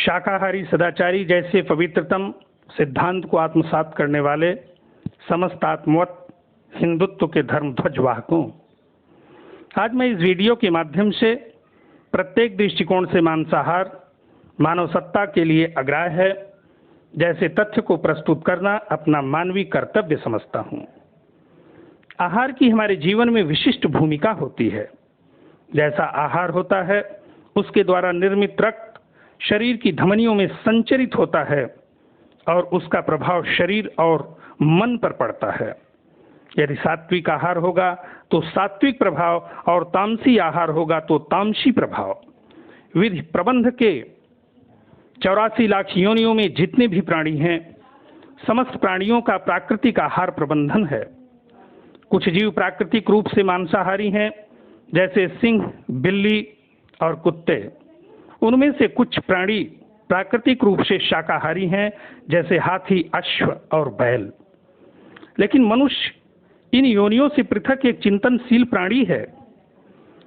शाकाहारी सदाचारी जैसे पवित्रतम सिद्धांत को आत्मसात करने वाले समस्त आत्मवत हिंदुत्व के धर्म ध्वज वाहकों, आज मैं इस वीडियो के माध्यम से प्रत्येक दृष्टिकोण से मांसाहार मानव सत्ता के लिए अग्राह्य है जैसे तथ्य को प्रस्तुत करना अपना मानवीय कर्तव्य समझता हूँ। आहार की हमारे जीवन में विशिष्ट भूमिका होती है। जैसा आहार होता है उसके द्वारा निर्मित रक्त शरीर की धमनियों में संचरित होता है और उसका प्रभाव शरीर और मन पर पड़ता है। यदि सात्विक आहार होगा तो सात्विक प्रभाव और तामसी आहार होगा तो तामसी प्रभाव। विधि प्रबंध के 84 लाख योनियों में जितने भी प्राणी हैं, समस्त प्राणियों का प्राकृतिक आहार प्रबंधन है। कुछ जीव प्राकृतिक रूप से मांसाहारी हैं, जैसे सिंह, बिल्ली और कुत्ते। उनमें से कुछ प्राणी प्राकृतिक रूप से शाकाहारी हैं, जैसे हाथी, अश्व और बैल। लेकिन मनुष्य इन योनियों से पृथक एक चिंतनशील प्राणी है।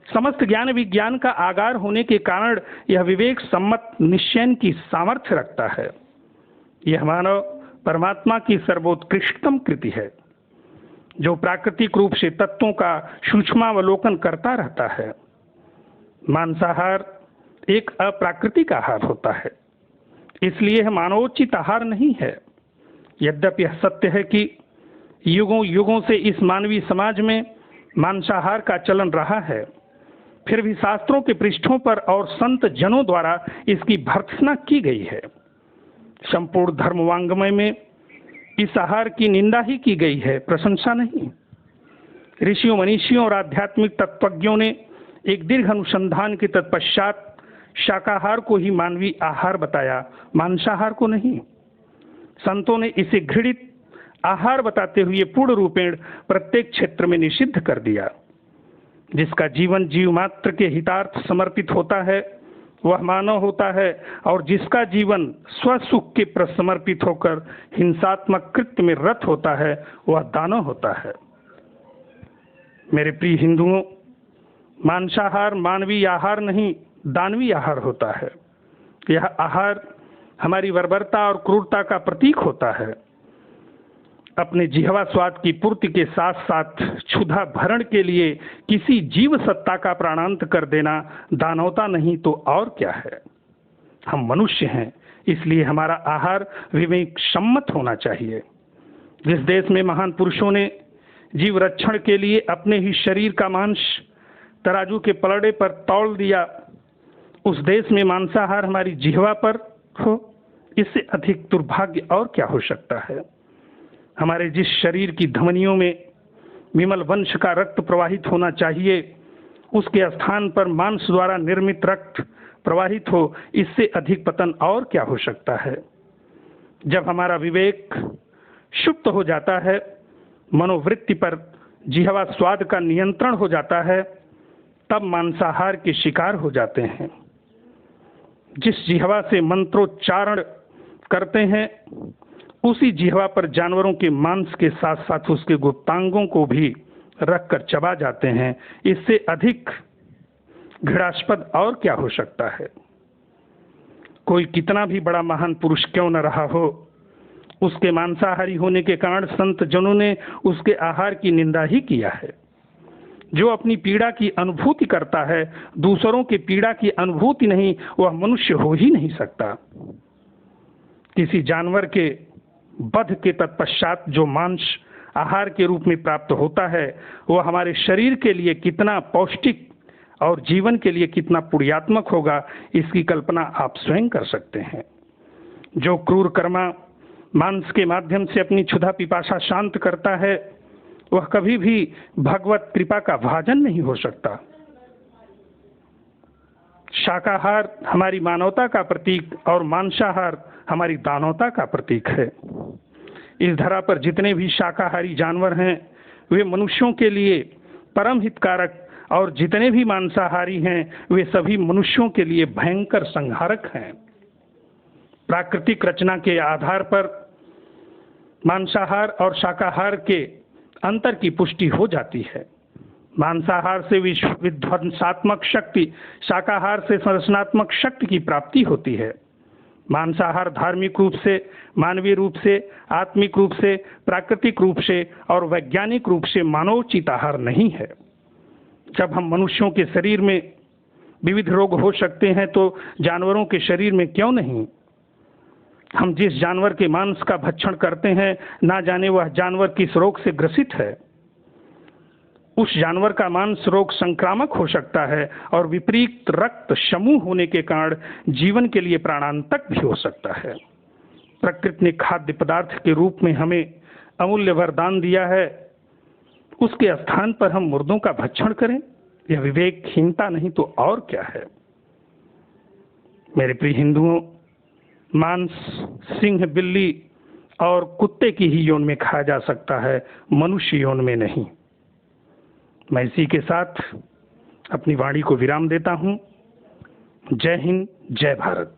समस्त ज्ञान विज्ञान का आगार होने के कारण यह विवेक सम्मत निश्चय की सामर्थ्य रखता है। यह मानव परमात्मा की सर्वोत्कृष्टतम कृति है, जो प्राकृतिक रूप से तत्वों का सूक्ष्मावलोकन करता रहता है। मांसाहार एक अप्राकृतिक आहार होता है, इसलिए यह मानवोचित आहार नहीं है। यद्यपि यह सत्य है कि युगों युगों से इस मानवीय समाज में मांसाहार का चलन रहा है, फिर भी शास्त्रों के पृष्ठों पर और संत जनों द्वारा इसकी भर्त्सना की गई है। संपूर्ण धर्मवांग्मय में इस आहार की निंदा ही की गई है, प्रशंसा नहीं। ऋषियों, मनीषियों और आध्यात्मिक तत्वज्ञों ने एक दीर्घ अनुसंधान के तत्पश्चात शाकाहार को ही मानवीय आहार बताया, मांसाहार को नहीं। संतों ने इसे घृणित आहार बताते हुए पूर्ण रूपेण प्रत्येक क्षेत्र में निषिद्ध कर दिया। जिसका जीवन जीव मात्र के हितार्थ समर्पित होता है वह मानव होता है, और जिसका जीवन स्वसुख के प्रति समर्पित होकर हिंसात्मक कृत्य में रत होता है वह दानव होता है। मेरे प्रिय हिंदुओं, मांसाहार मानवीय आहार नहीं, दानवीय आहार होता है। यह आहार हमारी बर्बरता और क्रूरता का प्रतीक होता है। अपने जिह्वा स्वाद की पूर्ति के साथ साथ क्षुधा भरण के लिए किसी जीव सत्ता का प्राणांत कर देना दानवता नहीं तो और क्या है। हम मनुष्य हैं, इसलिए हमारा आहार विवेक सम्मत होना चाहिए। जिस देश में महान पुरुषों ने जीव रक्षण के लिए अपने ही शरीर का मांस तराजू के पलड़े पर तौल दिया, उस देश में मांसाहार हमारी जिह्वा पर हो, इससे अधिक दुर्भाग्य और क्या हो सकता है। हमारे जिस शरीर की धमनियों में विमल वंश का रक्त प्रवाहित होना चाहिए, उसके स्थान पर मांस द्वारा निर्मित रक्त प्रवाहित हो, इससे अधिक पतन और क्या हो सकता है। जब हमारा विवेक क्षुब्ध हो जाता है, मनोवृत्ति पर जिह्वा स्वाद का नियंत्रण हो जाता है, तब मांसाहार के शिकार हो जाते हैं। जिस जिह्वा से मंत्रोच्चारण करते हैं, उसी जिह्वा पर जानवरों के मांस के साथ साथ उसके गुप्तांगों को भी रखकर चबा जाते हैं। इससे अधिक घृणास्पद और क्या हो सकता है। कोई कितना भी बड़ा महान पुरुष क्यों न रहा हो, उसके मांसाहारी होने के कारण संत जनों ने उसके आहार की निंदा ही किया है। जो अपनी पीड़ा की अनुभूति करता है, दूसरों की पीड़ा की अनुभूति नहीं, वह मनुष्य हो ही नहीं सकता। किसी जानवर के वध के तत्पश्चात जो मांस आहार के रूप में प्राप्त होता है, वह हमारे शरीर के लिए कितना पौष्टिक और जीवन के लिए कितना पुण्यात्मक होगा, इसकी कल्पना आप स्वयं कर सकते हैं। जो क्रूर कर्मा मांस के माध्यम से अपनी क्षुधा पिपासा शांत करता है, वह कभी भी भगवत कृपा का भाजन नहीं हो सकता। शाकाहार हमारी मानवता का प्रतीक और मांसाहार हमारी दानवता का प्रतीक है। इस धरा पर जितने भी शाकाहारी जानवर हैं वे मनुष्यों के लिए परम हितकारक, और जितने भी मांसाहारी हैं वे सभी मनुष्यों के लिए भयंकर संहारक हैं। प्राकृतिक रचना के आधार पर मांसाहार और शाकाहार के अंतर की पुष्टि हो जाती है। मांसाहार से विध्वंसात्मक शक्ति, शाकाहार से संरचनात्मक शक्ति की प्राप्ति होती है। मांसाहार धार्मिक रूप से, मानवीय रूप से, आत्मिक रूप से, प्राकृतिक रूप से और वैज्ञानिक रूप से मानवोचित आहार नहीं है। जब हम मनुष्यों के शरीर में विविध रोग हो सकते हैं तो जानवरों के शरीर में क्यों नहीं? हम जिस जानवर के मांस का भक्षण करते हैं, ना जाने वह जानवर किस रोग से ग्रसित है। उस जानवर का मांस रोग संक्रामक हो सकता है और विपरीत रक्त समूह होने के कारण जीवन के लिए प्राणांतक भी हो सकता है। प्रकृति ने खाद्य पदार्थ के रूप में हमें अमूल्य वरदान दिया है, उसके स्थान पर हम मुर्दों का भक्षण करें, यह विवेकहीनता नहीं तो और क्या है? मेरे प्रिय हिंदुओं, मांस सिंह, बिल्ली और कुत्ते की ही यौन में खाया जा सकता है, मनुष्य यौन में नहीं। मैं इसी के साथ अपनी वाणी को विराम देता हूं। जय हिंद, जय भारत।